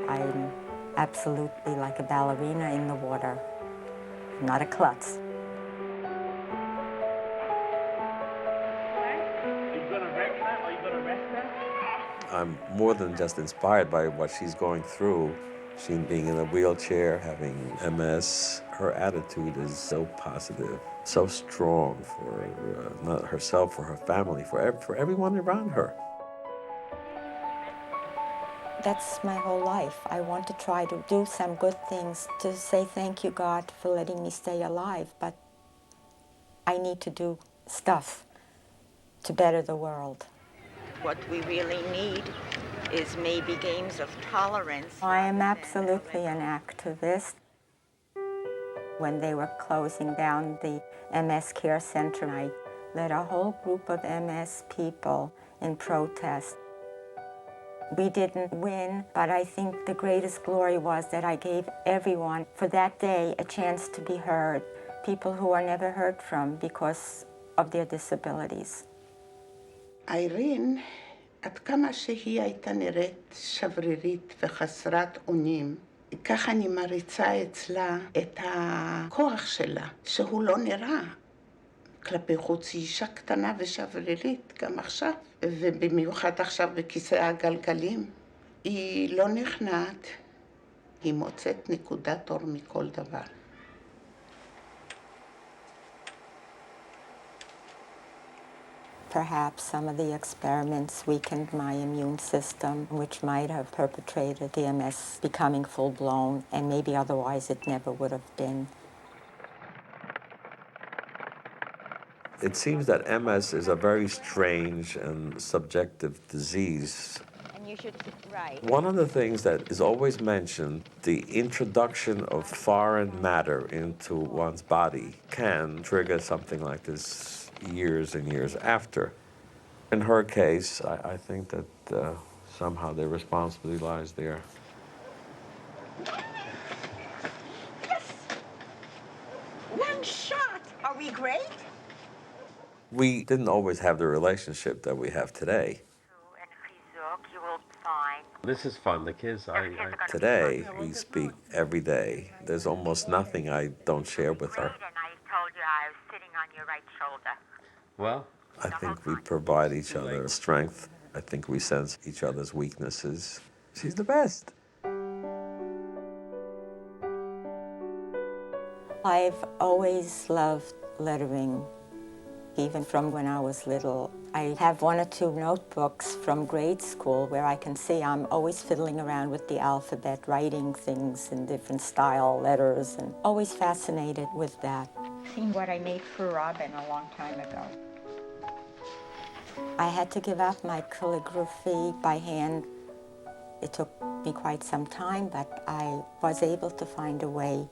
I'm absolutely like a ballerina in the water, not a klutz. I'm more than just inspired by what she's going through. She being in a wheelchair, having MS, her attitude is so positive, so strong for not herself, for her family, for everyone around her. That's my whole life. I want to try to do some good things, to say thank you, God, for letting me stay alive, but I need to do stuff to better the world. What we really need is maybe games of tolerance. I am absolutely an activist. When they were closing down the MS Care Center, I led a whole group of MS people in protest. We didn't win, but I think the greatest glory was that I gave everyone for that day a chance to be heard, people who are never heard from because of their disabilities. Irene, עד כמה שהיא הייתה נראית שברירית וחסרת אונים, ככה אני מריצה אצלה את הכוח שלה, שהוא לא נראה. כלפי חוץ היא אישה קטנה ושברירית, גם עכשיו, ובמיוחד עכשיו בכיסא הגלגלים. היא לא נכנעת, היא מוצאת נקודת אור מכל דבר. Perhaps some of the experiments weakened my immune system, which might have perpetrated the MS becoming full-blown, and maybe otherwise it never would have been. It seems that MS is a very strange and subjective disease. And you should write. One of the things that is always mentioned, the introduction of foreign matter into one's body can trigger something like this years and years after. In her case, I think that somehow the responsibility lies there. Yes! One shot! Are we great? We didn't always have the relationship that we have today. This is fun. The kids, Today, we speak every day. There's almost nothing I don't share with her. Well, I think we provide each other strength. I think we sense each other's weaknesses. She's the best. I've always loved lettering, even from when I was little. I have one or two notebooks from grade school where I can see I'm always fiddling around with the alphabet, writing things in different style letters, and always fascinated with that. Seen what I made for Robin a long time ago. I had to give up my calligraphy by hand. It took me quite some time, but I was able to find a way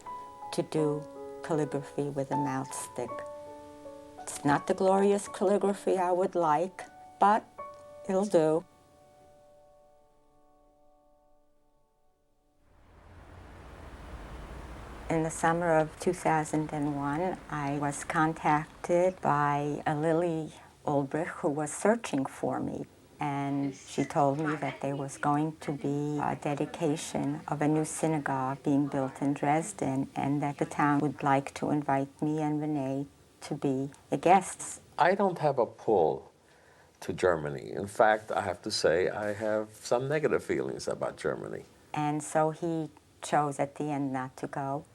to do calligraphy with a mouth stick. It's not the glorious calligraphy I would like, but it'll do. In the summer of 2001, I was contacted by a Lily Ulbrich who was searching for me. And she told me that there was going to be a dedication of a new synagogue being built in Dresden, and that the town would like to invite me and Rene to be the guests. I don't have a pull to Germany. In fact, I have to say I have some negative feelings about Germany. And so he chose at the end not to go.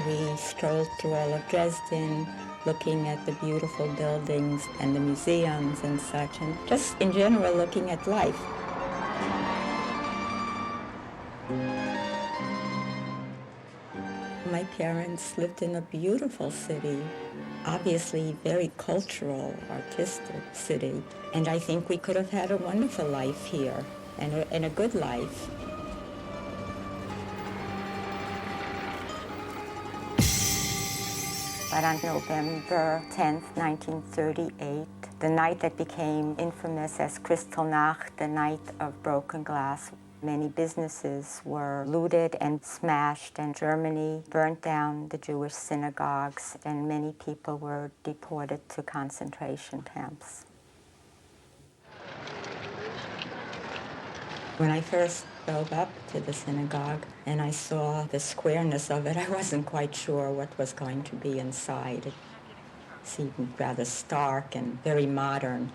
We strolled through all of Dresden, looking at the beautiful buildings and the museums and such, and just in general looking at life. My parents lived in a beautiful city, obviously very cultural, artistic city, and I think we could have had a wonderful life here, and a good life. But on November 10th, 1938, the night that became infamous as Kristallnacht, the night of broken glass, many businesses were looted and smashed, and Germany burnt down the Jewish synagogues, and many people were deported to concentration camps. When I first drove up to the synagogue and I saw the squareness of it, I wasn't quite sure what was going to be inside. It seemed rather stark and very modern.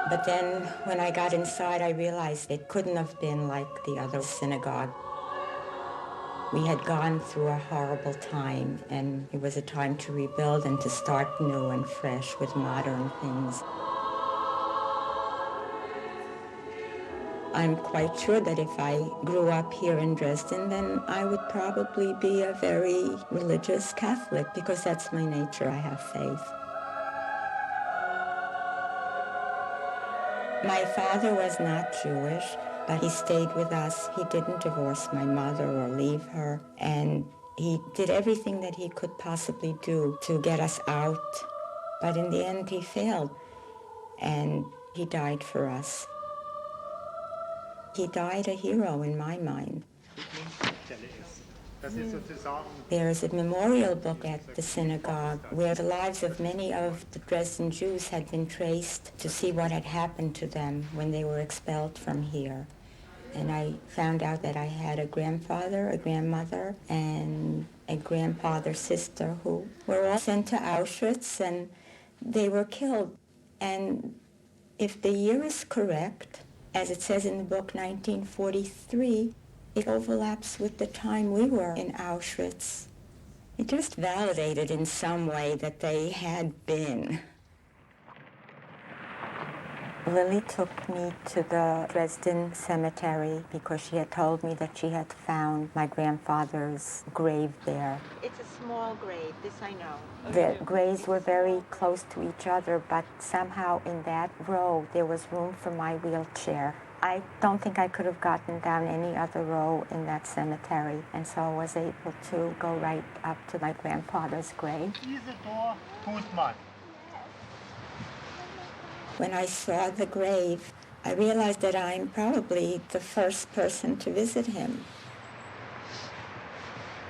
But then when I got inside, I realized it couldn't have been like the other synagogue. We had gone through a horrible time, and it was a time to rebuild and to start new and fresh with modern things. I'm quite sure that if I grew up here in Dresden, then I would probably be a very religious Catholic, because that's my nature. I have faith. My father was not Jewish, but he stayed with us. He didn't divorce my mother or leave her, and he did everything that he could possibly do to get us out. But in the end, he failed, and he died for us. He died a hero in my mind. There is a memorial book at the synagogue where the lives of many of the Dresden Jews had been traced to see what had happened to them when they were expelled from here. And I found out that I had a grandfather, a grandmother, and a grandfather's sister who were all sent to Auschwitz, and they were killed. And if the year is correct, as it says in the book, 1943, it overlaps with the time we were in Auschwitz. It just validated in some way that they had been. Lily took me to the Dresden cemetery because she had told me that she had found my grandfather's grave there. It's a small grave, this I know. The graves were very close to each other, but somehow in that row there was room for my wheelchair. I don't think I could have gotten down any other row in that cemetery, and so I was able to go right up to my grandfather's grave. When I saw the grave, I realized that I'm probably the first person to visit him.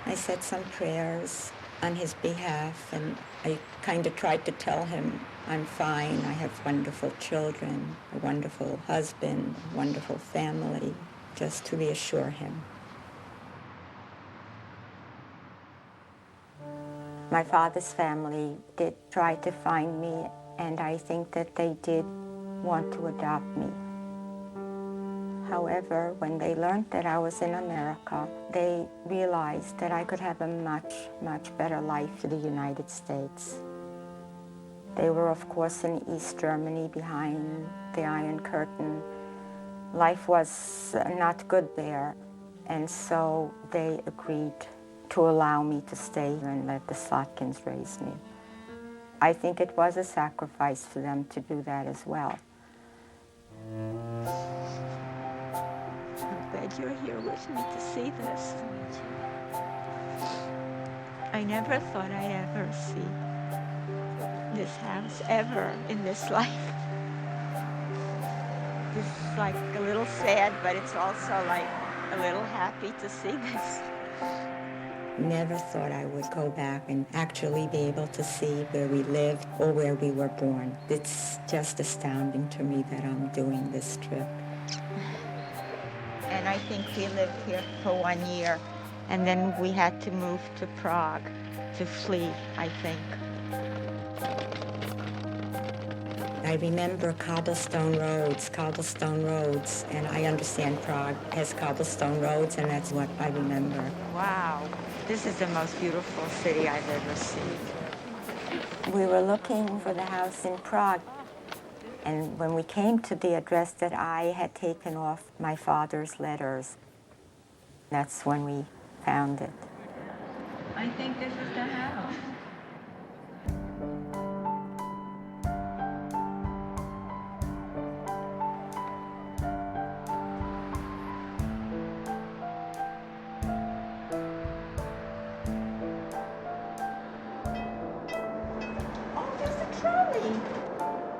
I said some prayers on his behalf, and I kind of tried to tell him I'm fine, I have wonderful children, a wonderful husband, a wonderful family, just to reassure him. My father's family did try to find me, and I think that they did want to adopt me. However, when they learned that I was in America, they realized that I could have a much, much better life in the United States. They were, of course, in East Germany behind the Iron Curtain. Life was not good there, and so they agreed to allow me to stay and let the Slotkins raise me. I think it was a sacrifice for them to do that as well. I'm glad you're here with me to see this. I never thought I'd ever see this house ever in this life. It's like a little sad, but it's also like a little happy to see this. Never thought I would go back and actually be able to see where we lived or where we were born. It's just astounding to me that I'm doing this trip. And I think we lived here for 1 year, and then we had to move to Prague to flee, I think. I remember cobblestone roads, and I understand Prague has cobblestone roads, and that's what I remember. Wow, this is the most beautiful city I've ever seen. We were looking for the house in Prague, and when we came to the address that I had taken off my father's letters, That's when we found it. I think this is the house.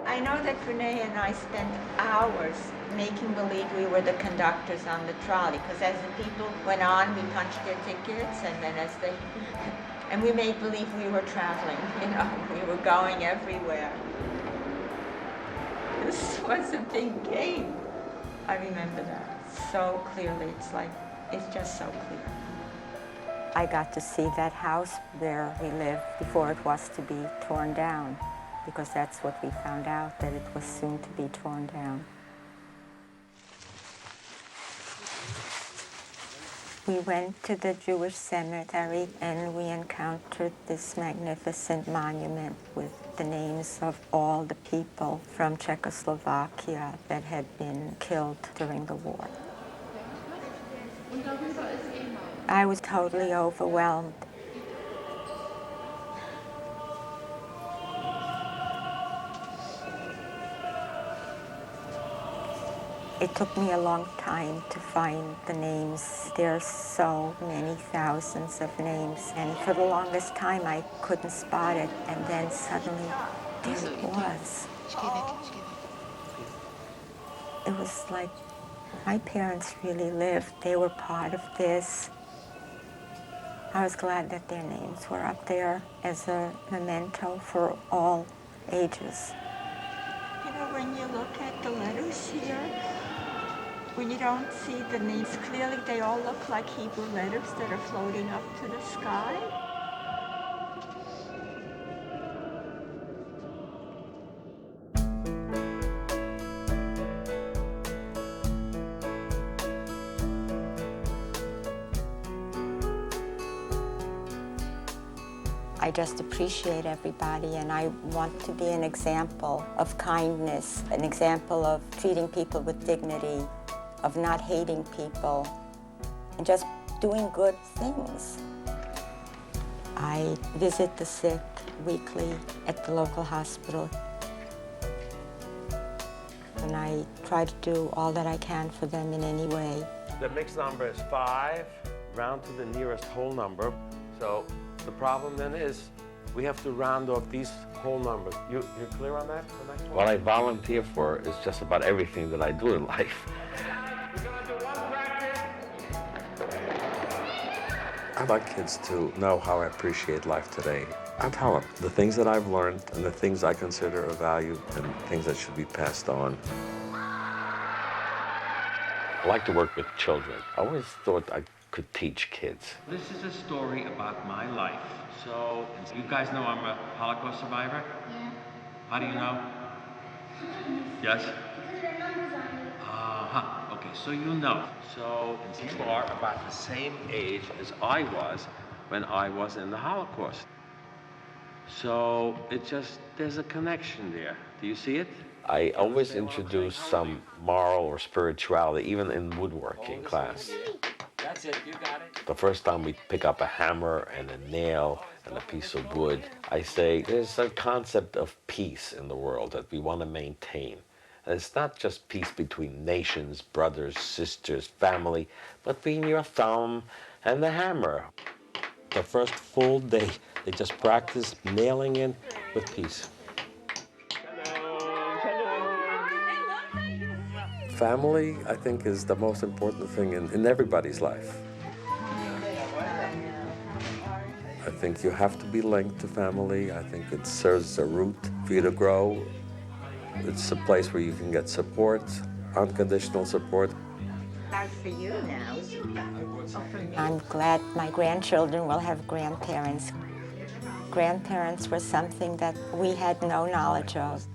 I know that Rene and I spent hours making believe we were the conductors on the trolley, because as the people went on, we punched their tickets, and then as they... and we made believe we were traveling, you know, we were going everywhere. This was a big game. I remember that so clearly. It's just so clear. I got to see that house where we lived before it was to be torn down, because that's what we found out, that it was soon to be torn down. We went to the Jewish cemetery and we encountered this magnificent monument with the names of all the people from Czechoslovakia that had been killed during the war. I was totally overwhelmed. It took me a long time to find the names. There are so many thousands of names, and for the longest time I couldn't spot it, and then suddenly there it was. It was like my parents really lived. They were part of this. I was glad that their names were up there as a memento for all ages. You know, when you look at the letters here, when you don't see the names clearly, they all look like Hebrew letters that are floating up to the sky. I just appreciate everybody, and I want to be an example of kindness, an example of treating people with dignity, of not hating people, and just doing good things. I visit the sick weekly at the local hospital, and I try to do all that I can for them in any way. The mixed number is 5, round to the nearest whole number. So the problem then is we have to round off these whole numbers. You're clear on that? The next one? What I volunteer for is just about everything that I do in life. I'd like kids to know how I appreciate life today. I tell them the things that I've learned and the things I consider of value and things that should be passed on. I like to work with children. I always thought I could teach kids. This is a story about my life. So, you guys know I'm a Holocaust survivor? Yeah. How do you know? Yes? Because there are numbers on it. Uh-huh. Okay, so you know. So, you are about the same age as I was when I was in the Holocaust. So, there's a connection there. Do you see it? I always introduce some moral or spirituality, even in woodworking class. That's it, you got it. The first time we pick up a hammer and a nail and a piece of wood, I say there's a concept of peace in the world that we want to maintain. And it's not just peace between nations, brothers, sisters, family, but between your thumb and the hammer. The first full day, they just practice nailing in with peace. Family, I think, is the most important thing in everybody's life. I think you have to be linked to family. I think it serves as a root for you to grow. It's a place where you can get support, unconditional support. Hard for you now. I'm glad my grandchildren will have grandparents. Grandparents were something that we had no knowledge of.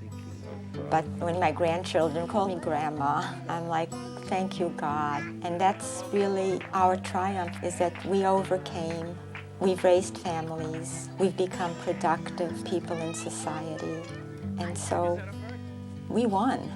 But when my grandchildren call me Grandma, I'm like, thank you, God. And that's really our triumph, is that we overcame. We've raised families. We've become productive people in society. And so we won.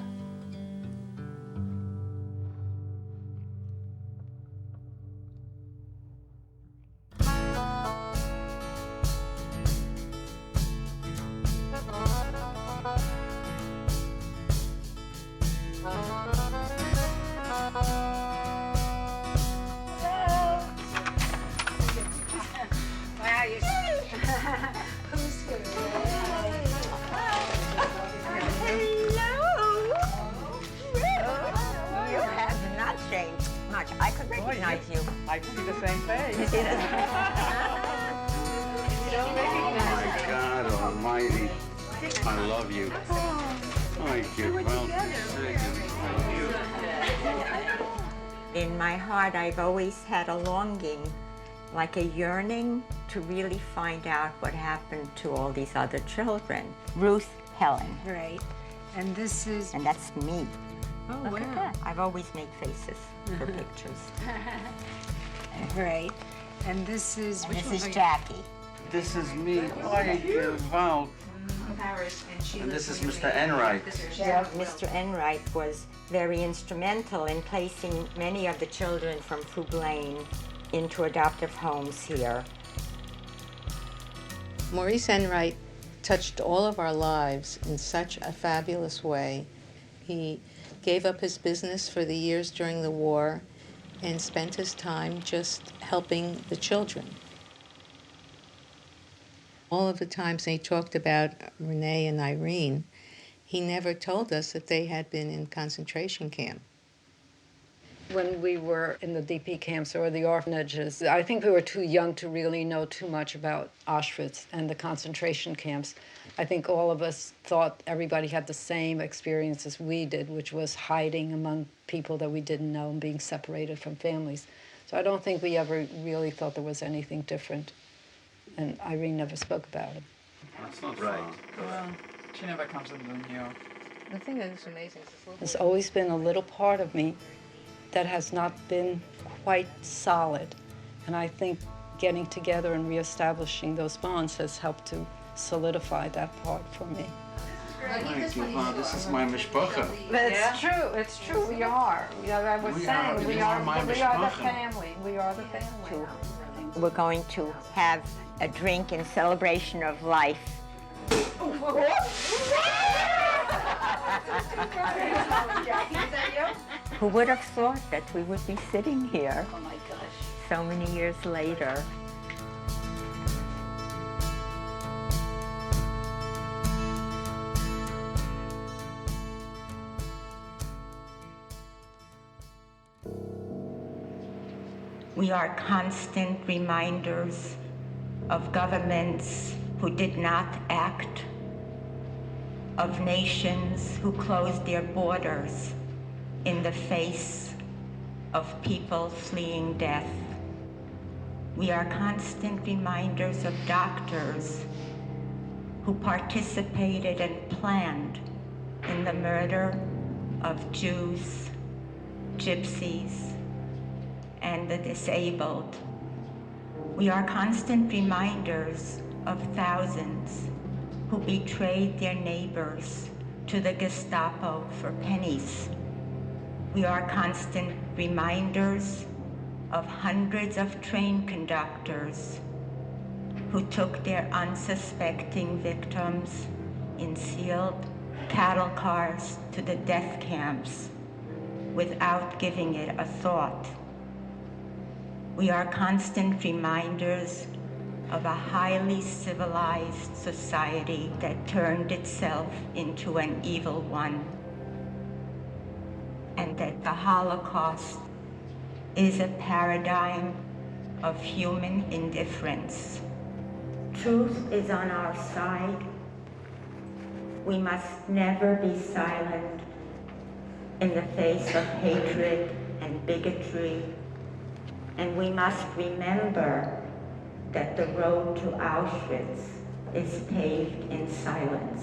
I love you. Thank you. Well, In my heart, I've always had a longing, like a yearning, to really find out what happened to all these other children. Ruth Helen. Right. And this is... And that's me. Oh, Look wow. at that. I've always made faces for pictures. Right. And this is... This is Jackie. this is me. Wow. And this is Mr. Enright. Mr. Enright was very instrumental in placing many of the children from Fublain into adoptive homes here. Maurice Enright touched all of our lives in such a fabulous way. He gave up his business for the years during the war and spent his time just helping the children. All of the times he talked about Rene and Irene, he never told us that they had been in concentration camp. When we were in the DP camps or the orphanages, I think we were too young to really know too much about Auschwitz and the concentration camps. I think all of us thought everybody had the same experience as we did, which was hiding among people that we didn't know and being separated from families. So I don't think we ever really thought there was anything different. And Irene never spoke about it. That's not right. Well, she never comes into the New York. The thing that is amazing is this There's always been a little part of me that has not been quite solid. And I think getting together and reestablishing those bonds has helped to solidify that part for me. Thank you. Wow, this is my mishpacha. It's true, we are. I was saying, we are the family. We are the family. We're going to have a drink in celebration of life. Who would have thought that we would be sitting here? Oh my gosh. So many years later. We are constant reminders of governments who did not act, of nations who closed their borders in the face of people fleeing death. We are constant reminders of doctors who participated and planned in the murder of Jews, Gypsies, and the disabled. We are constant reminders of thousands who betrayed their neighbors to the Gestapo for pennies. We are constant reminders of hundreds of train conductors who took their unsuspecting victims in sealed cattle cars to the death camps without giving it a thought. We are constant reminders of a highly civilized society that turned itself into an evil one, and that the Holocaust is a paradigm of human indifference. Truth is on our side. We must never be silent in the face of hatred and bigotry. And we must remember that the road to Auschwitz is paved in silence.